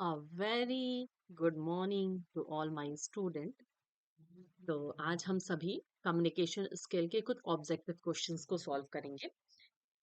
A very good morning to all my student। तो आज हम सभी कम्युनिकेशन स्किल के कुछ ऑब्जेक्टिव क्वेश्चंस को सॉल्व करेंगे।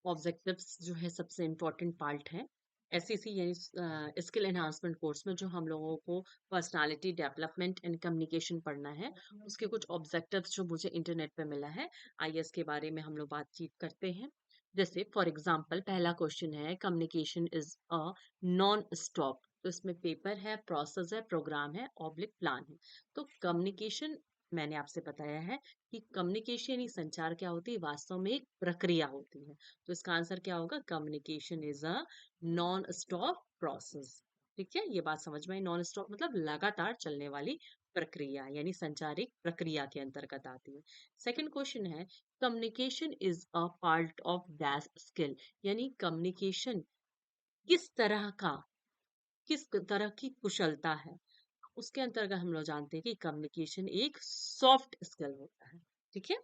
ऑब्जेक्टिव्स जो है सबसे इम्पोर्टेंट पार्ट है एसईसी यानी स्किल एनहांसमेंट कोर्स में जो हम लोगों को पर्सनालिटी डेवलपमेंट एंड कम्युनिकेशन पढ़ना है। उसके कुछ ऑब्जेक्टिव्स जो मुझे इंटरनेट पे मिला है, आइए इसके बारे में हम लोग बातचीत करते हैं। जैसे फॉर एग्जांपल पहला क्वेश्चन है, communication is a non stop. तो इसमें पेपर है, प्रोसेस है, प्रोग्राम है, ऑब्लिक प्लान है। तो कम्युनिकेशन, मैंने आपसे बताया है कि कम्युनिकेशन यानी संचार क्या होती है, वास्तव में एक प्रक्रिया होती है। तो इसका आंसर क्या होगा, communication is a non stop process. ठीक है, ये बात समझ में आई। नॉन स्टॉप मतलब लगातार चलने वाली प्रक्रिया, यानी संचार एक प्रक्रिया के अंतर्गत आती है। सेकंड क्वेश्चन है, communication is a part of dash skill, यानी कम्युनिकेशन किस तरह का, किस तरह की कुशलता है। उसके अंतर्गत हम लोग जानते हैं कि कम्युनिकेशन एक सॉफ्ट स्किल होता है। ठीक है,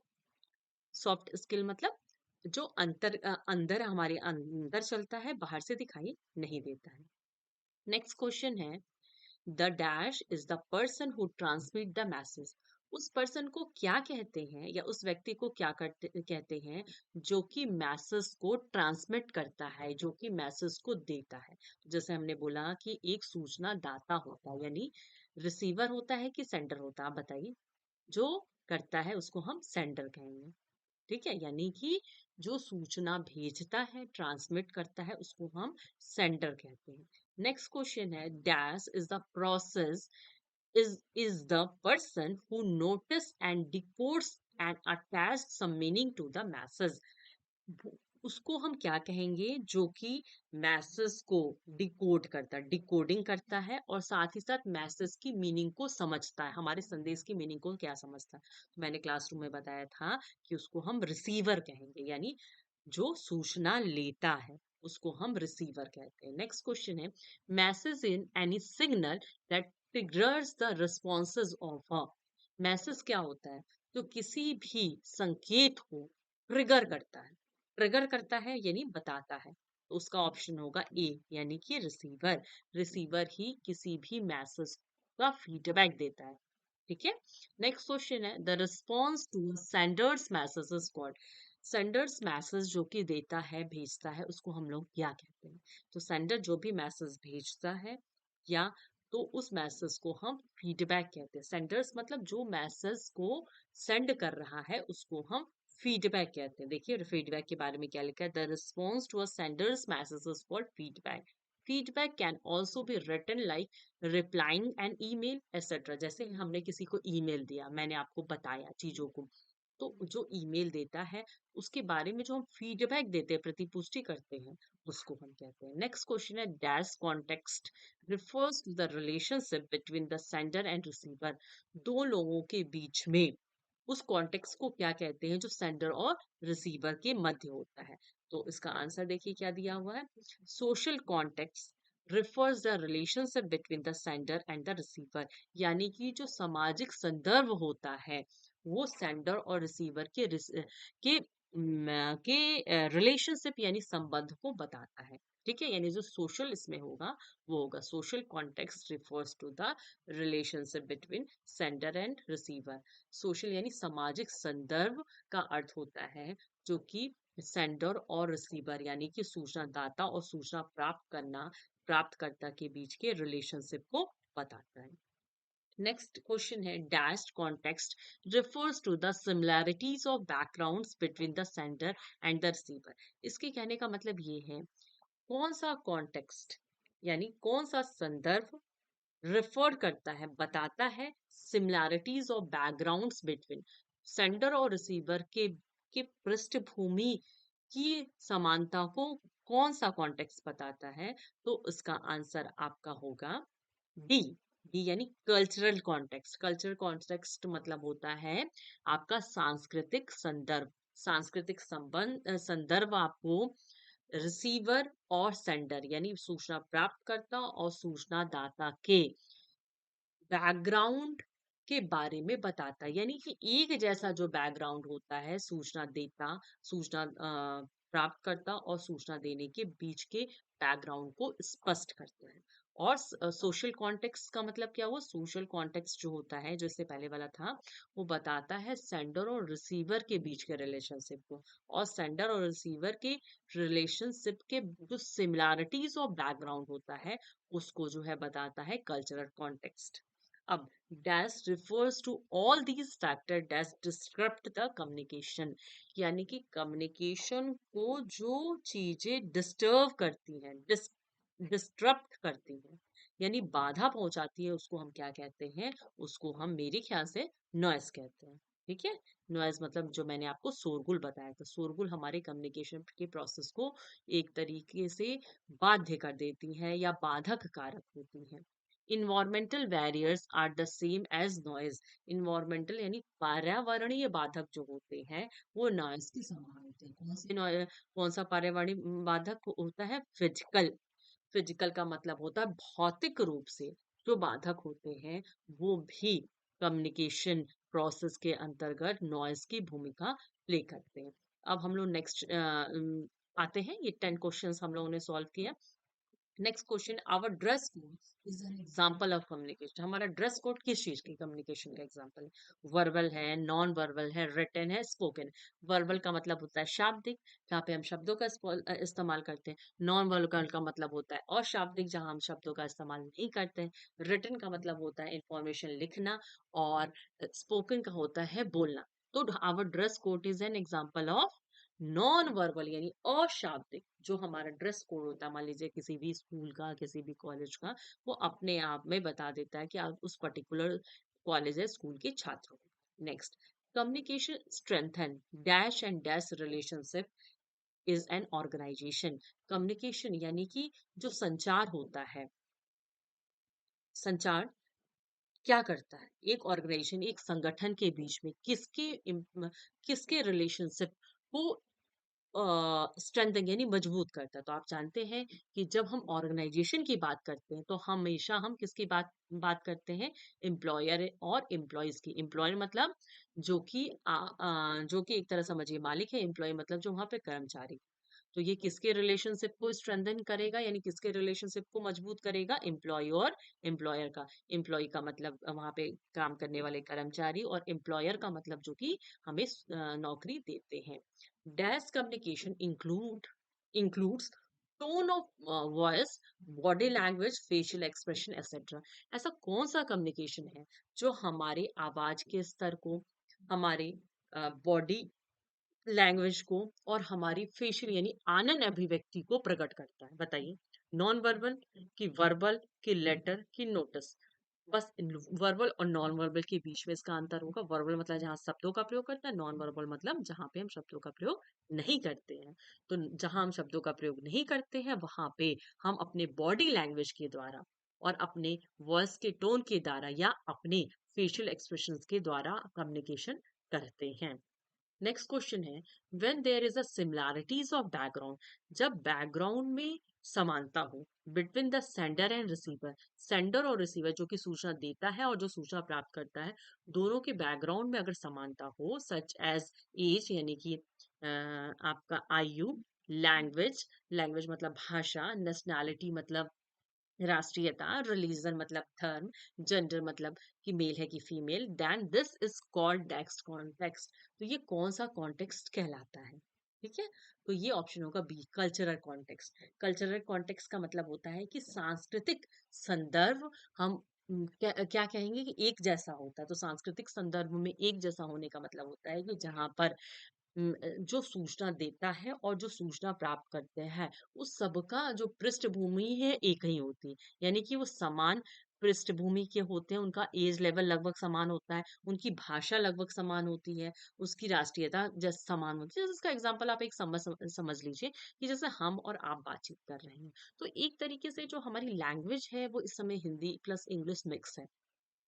सॉफ्ट स्किल मतलब जो अंदर हमारे अंदर चलता है, बाहर से दिखाई नहीं देता है। नेक्स्ट क्वेश्चन है, the dash is the person who transmit the message. उस पर्सन को क्या कहते हैं, या उस व्यक्ति को क्या कहते हैं जो कि मैसेज को ट्रांसमिट करता है, जो कि मैसेज को देता है। जैसे हमने बोला कि एक सूचना दाता होता है, यानी रिसीवर होता है कि सेंडर होता है, आप बताइए। जो करता है उसको हम सेंडर कहेंगे। ठीक है, यानी कि जो सूचना भेजता है, ट्रांसमिट करता है, उसको हम सेंडर कहते हैं। नेक्स्ट क्वेश्चन है, dash is the process is the person who notice and decodes and attach some meaning to the message। उसको हम क्या कहेंगे, जो कि मैसेज को डिकोड करता है, डिकोडिंग करता है, और साथ ही साथ मैसेज की मीनिंग को समझता है, हमारे संदेश की मीनिंग को क्या समझता है। तो मैंने क्लासरूम में बताया था कि उसको हम रिसीवर कहेंगे, यानी जो सूचना लेता है उसको हम रिसीवर कहते हैं। नेक्स्ट क्वेश्चन है, message in any signal that triggers the responses of a. Message क्या होता है, तो किसी भी संकेत को ट्रिगर करता है। ट्रिगर करता है यानी बताता है। तो उसका ऑप्शन होगा ए, यानी कि रिसीवर। रिसीवर ही किसी भी मैसेज का फीडबैक देता है। ठीक है, नेक्स्ट क्वेश्चन है, the response to sender's message is called. Sender's message जो कि देता है, भेजता है, उसको हम लोग क्या कहते हैं। तो सेंडर जो भी मैसेज भेजता है, या तो उस मैसेज को हम फीडबैक कहते हैं। सेंडर्स मतलब जो मैसेज को सेंड कर रहा है उसको हम फीडबैक कहते हैं। देखिए फीडबैक के बारे में क्या लिखा है, the response to a sender's message is called feedback. Feedback can also be written like replying an email etcetera. जैसे हमने किसी को ईमेल दिया, मैंने आपको बताया चीजों को, तो जो ईमेल देता है उसके बारे में जो हम फीडबैक देते हैं, प्रतिपुष्टि करते हैं, उसको हम कहते हैं। नेक्स्ट क्वेश्चन है, dash context refers to the relationship between the sender and receiver। दो लोगों के बीच में उस कॉन्टेक्स्ट को क्या कहते हैं जो सेंडर और रिसीवर के मध्य होता है। तो इसका आंसर देखिए क्या दिया हुआ है, social context refers the relationship between the sender and the receiver। यानी कि जो सामाजिक संदर्भ होता है वो सेंडर और रिसीवर के के रिलेशनशिप यानी संबंध को बताता है। ठीक है, यानी जो सोशल इसमें होगा वो होगा, social context refers to the relationship between sender and receiver. Social यानी सामाजिक संदर्भ का अर्थ होता है जो कि सेंडर और रिसीवर यानी कि सूचना दाता और सूचना प्राप्तकर्ता के बीच के रिलेशनशिप को बताता है। नेक्स्ट क्वेश्चन है, dash context refers to the similarities of backgrounds between the sender and the receiver। इसके कहने का मतलब ये है, कौन सा कॉन्टेक्स्ट यानी कौन सा संदर्भ रेफर करता है, बताता है similarities of backgrounds between sender और रिसीवर के पृष्ठभूमि की समानता को कौन सा कॉन्टेक्स्ट बताता है। तो इसका आंसर आपका होगा डी। डी यानी कल्चरल कॉन्टेक्स्ट। कल्चरल कॉन्टेक्स्ट मतलब होता है आपका सांस्कृतिक संदर्भ। सांस्कृतिक संदर्भ आपको रिसीवर और सेंडर यानी सूचना प्राप्तकर्ता और सूचना दाता के बैकग्राउंड के बारे में बताता है। यानी कि एक जैसा जो बैकग्राउंड होता है सूचना देता, सूचना प्राप्तकर्ता और सूचना देने के बीच के बैकग्राउंड को स्पष्ट करता है। और सोशल कॉन्टेक्स्ट का मतलब क्या हुआ? सोशल कॉन्टेक्स्ट जो होता है, जो इससे पहले वाला था, वो बताता है सेंडर और रिसीवर के बीच के रिलेशनशिप को, और सेंडर और रिसीवर के रिलेशनशिप के जो सिमिलैरिटीज और बैकग्राउंड होता है, उसको जो है बताता है कल्चरल कॉन्टेक्स्ट। अब dash refers to all these factor dash disrupt the communication, यानी कि कम्युनिकेशन को जो चीजें डिस्टर्ब करती हैं, डिस्टरप्ट करती हैं, यानी बाधा पहुंचाती है, उसको हम क्या कहते हैं? उसको हम मेरे ख्याल से नॉइस कहते हैं। ठीक है, नॉइज मतलब जो मैंने आपको शोरगुल बताया था, शोरगुल हमारे कम्युनिकेशन के प्रोसेस को एक तरीके से बाध्य कर देती है या बाधक कारक होती है। Environmental barriers are the same as noise, environmental यानी पर्यावरणीय बाधक जो होते हैं, वो नॉइज के समान होते हैं। कौन सा पर्यावरणीय बाधक होता है? फिजिकल। फिजिकल का मतलब होता है भौतिक रूप से जो बाधक होते हैं, वो भी कम्युनिकेशन प्रोसेस के अंतर्गत नॉइज की भूमिका प्ले करते हैं। अब हम लोग नेक्स्ट आते हैं, ये 10 क्वेश्चंस हम लोगों ने सॉल्व किया। Next question, our dress code is an example of communication, हमारा ड्रेस कोड किस चीज की कम्युनिकेशन का एग्जांपल है? वर्बल है, नॉन वर्बल है, रिटन है, स्पोकन। वर्बल का मतलब होता है शाब्दिक, जहाँ पे हम शब्दों का इस्तेमाल करते हैं। नॉन वर्बल का मतलब होता है अशाब्दिक, जहाँ हम शब्दों का इस्तेमाल नहीं करते हैं। रिटन का मतलब होता है इंफॉर्मेशन लिखना, और स्पोकन का होता है बोलना। तो our dress code is an example of non verbal यानी अशाब्दिक जो हमारा ड्रेस कोड होता है। मान लीजिए किसी भी स्कूल का, किसी भी कॉलेज का, वो अपने आप में बता देता है कि आप उस पर्टिकुलर कॉलेज या स्कूल के छात्र हो। Next, communication strengthen dash and dash relationship is an organisation. Communication यानी कि जो संचार होता है, संचार क्या करता है? एक ऑर्गेनाइजेशन, एक संगठन के बीच में किसके रिलेशनशिप को स्ट्रेंथन यानी मजबूत करता है। तो आप जानते हैं कि जब हम ऑर्गेनाइजेशन की बात करते हैं, तो हमेशा हम किसकी बात बात करते हैं? एम्प्लॉयर और एम्प्लॉयज की। एम्प्लॉयर मतलब जो कि एक तरह समझिए मालिक है, एम्प्लॉय मतलब जो वहां पे कर्मचारी। तो ये किसके रिलेशनशिप को स्ट्रेंथन करेगा, यानी किसके रिलेशनशिप को मजबूत करेगा? एम्प्लॉय और एम्प्लॉयर का। एम्प्लॉय का मतलब वहां पे काम करने वाले कर्मचारी, और एम्प्लॉयर का मतलब जो कि हमें नौकरी देते हैं। Dash communication includes tone of voice, body language, facial expression etcetera. ऐसा कौन सा कम्युनिकेशन है जो हमारे आवाज के स्तर को, हमारे बॉडी लैंग्वेज को, और हमारी फेशियल यानी आनन अभिव्यक्ति को प्रकट करता है? बताइए, नॉन वर्बल की वर्बल की लेटर की नोटिस? बस वर्बल और नॉन वर्बल के बीच में इसका अंतर होगा। वर्बल मतलब जहाँ शब्दों का प्रयोग करता है, नॉन वर्बल मतलब जहाँ पे हम शब्दों का प्रयोग नहीं करते हैं। तो जहाँ हम शब्दों का प्रयोग नहीं करते हैं, वहां पे हम अपने बॉडी लैंग्वेज के द्वारा और अपने वॉइस के टोन के द्वारा या अपने फेशियल एक्सप्रेशंस के द्वारा कम्युनिकेशन करते हैं। नेक्स्ट क्वेश्चन है, when there is a similarities of background, जब बैकग्राउंड में समानता हो between the sender and receiver, sender और रिसीवर जो कि सूचना देता है और जो सूचना प्राप्त करता है, दोनों के बैकग्राउंड में अगर समानता हो, सच एज एज यानी कि आपका आयु, लैंग्वेज, लैंग्वेज मतलब भाषा, नेशनैलिटी मतलब राष्ट्रीयता, रिलीजन मतलब धर्म, जेंडर मतलब कि मेल है कि female, then this is called text context. तो ये कौन सा कॉन्टेक्स्ट कहलाता है? ठीक है, तो ये ऑप्शन होगा B, cultural context. Cultural context का मतलब होता है कि सांस्कृतिक संदर्भ हम क्या कहेंगे कि एक जैसा होता है। तो सांस्कृतिक संदर्भ में एक जैसा होने का मतलब होता है कि जहां पर जो सूचना देता है और जो सूचना प्राप्त करते हैं, उस सबका जो पृष्ठभूमि है एक ही होती है, यानी कि वो समान पृष्ठभूमि के होते हैं, उनका एज लेवल लगभग समान होता है, उनकी भाषा लगभग समान होती है, उसकी राष्ट्रीयता जैसे समान होती है। जैसे इसका एग्जांपल आप एक समझ लीजिए कि जैसे हम और आप बातचीत कर रहे हैं, तो एक तरीके से जो हमारी लैंग्वेज है वो इस समय हिंदी प्लस इंग्लिश मिक्स है।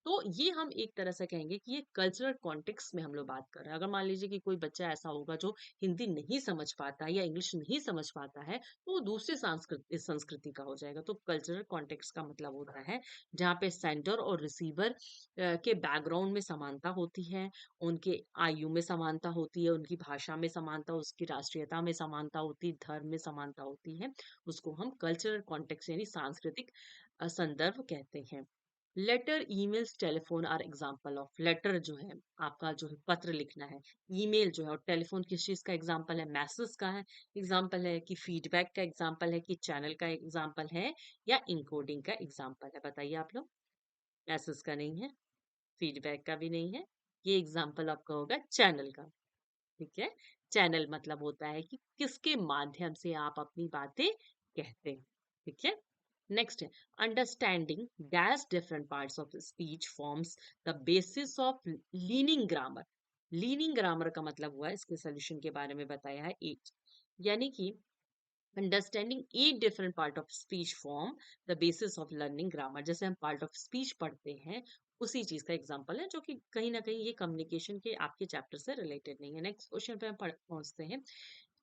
तो ये हम एक तरह से कहेंगे कि ये कल्चरल कॉन्टेक्स्ट में हम लोग बात कर रहे हैं। अगर मान लीजिए कि कोई बच्चा ऐसा होगा जो हिंदी नहीं समझ पाता है या इंग्लिश नहीं समझ पाता है, तो वो दूसरी संस्कृति का हो जाएगा। तो कल्चरल कॉन्टेक्स्ट का मतलब होता है जहाँ पे सेंडर और रिसीवर के बैकग्राउंड में समानता होती है, उनके आयु में समानता होती है, उनकी भाषा में समानता, उसकी राष्ट्रीयता में समानता होती है, धर्म में समानता होती है, उसको हम कल्चरल कॉन्टेक्स्ट यानी सांस्कृतिक संदर्भ कहते हैं। Letter, emails, telephone are example of. Letter जो है आपका जो है पत्र लिखना है, ईमेल जो है, और टेलीफोन किस चीज का एग्जाम्पल है, मैसेज का है एग्जाम्पल है, कि फीडबैक का एग्जाम्पल है, कि चैनल का एग्जाम्पल है, या इनकोडिंग का एग्जाम्पल है? बताइए आप लोग। मैसेज का नहीं है, फीडबैक का भी नहीं है, ये एग्जाम्पल आपका होगा चैनल का। ठीक है, चैनल मतलब होता है कि किसके माध्यम से आप अपनी बातें कहते हैं। ठीक है, नेक्स्ट है understanding dash different parts of speech forms the basis of leaning grammar. Leaning grammar का मतलब हुआ है, इसके सोल्यूशन के बारे में बताया है एट, यानी कि understanding at different part of speech form the basis of learning grammar. जैसे हम पार्ट ऑफ स्पीच पढ़ते हैं, उसी चीज का एग्जांपल है, जो कि कहीं ना कहीं ये कम्युनिकेशन के आपके चैप्टर से रिलेटेड नहीं है। नेक्स्ट क्वेश्चन पे हम पहुंचते हैं।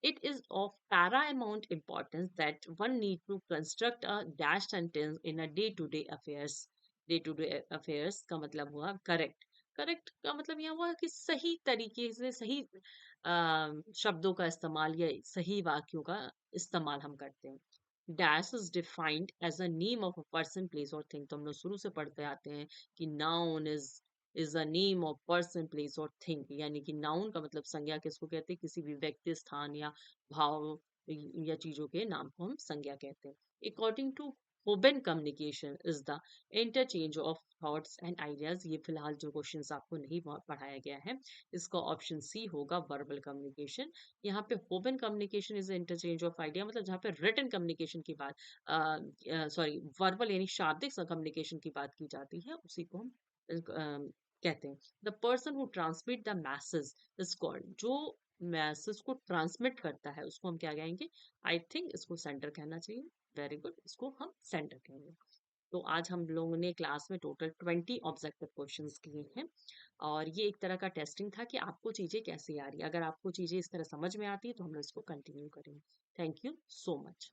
It is of paramount importance that one need to construct a dash sentence in a day-to-day affairs. Day-to-day affairs का मतलब हुआ correct. करेक्ट का मतलब यह हुआ कि सही तरीके से सही शब्दों का इस्तेमाल या सही वाक्यों का इस्तेमाल हम करते हैं। Dash is defined as a name of a person place और थिंग। तो हम लोग शुरू से पढ़ते आते हैं कि noun is a name of person place और थिंग, यानी कि नाउन का मतलब संज्ञा किसको कहते हैं, किसी भी व्यक्ति, स्थान या भाव या चीजों के नाम को हम संज्ञा कहते हैं। According to open communication is the interchange of thoughts and ideas. ये फिलहाल जो क्वेश्चंस आपको नहीं पढ़ाया गया है, इसका ऑप्शन सी होगा वर्बल कम्युनिकेशन। यहाँ पे open communication is interchange of idea, मतलब जहाँ पे रिटन कम्युनिकेशन की बात, सॉरी वर्बल यानी शाब्दिक कम्युनिकेशन की बात की जाती है, उसी को हम कहते हैं। The person who transmit the message is called. जो मैसेज को ट्रांसमिट करता है उसको हम क्या कहेंगे? आई थिंक इसको सेंटर कहना चाहिए। वेरी गुड, इसको हम सेंटर कहेंगे। तो आज हम लोगों ने क्लास में टोटल 20 ऑब्जेक्टिव क्वेश्चंस किए हैं, और ये एक तरह का टेस्टिंग था कि आपको चीजें कैसी आ रही है। अगर आपको चीजें इस तरह समझ में आती है तो हम लोग इसको कंटिन्यू करेंगे। Thank you so much.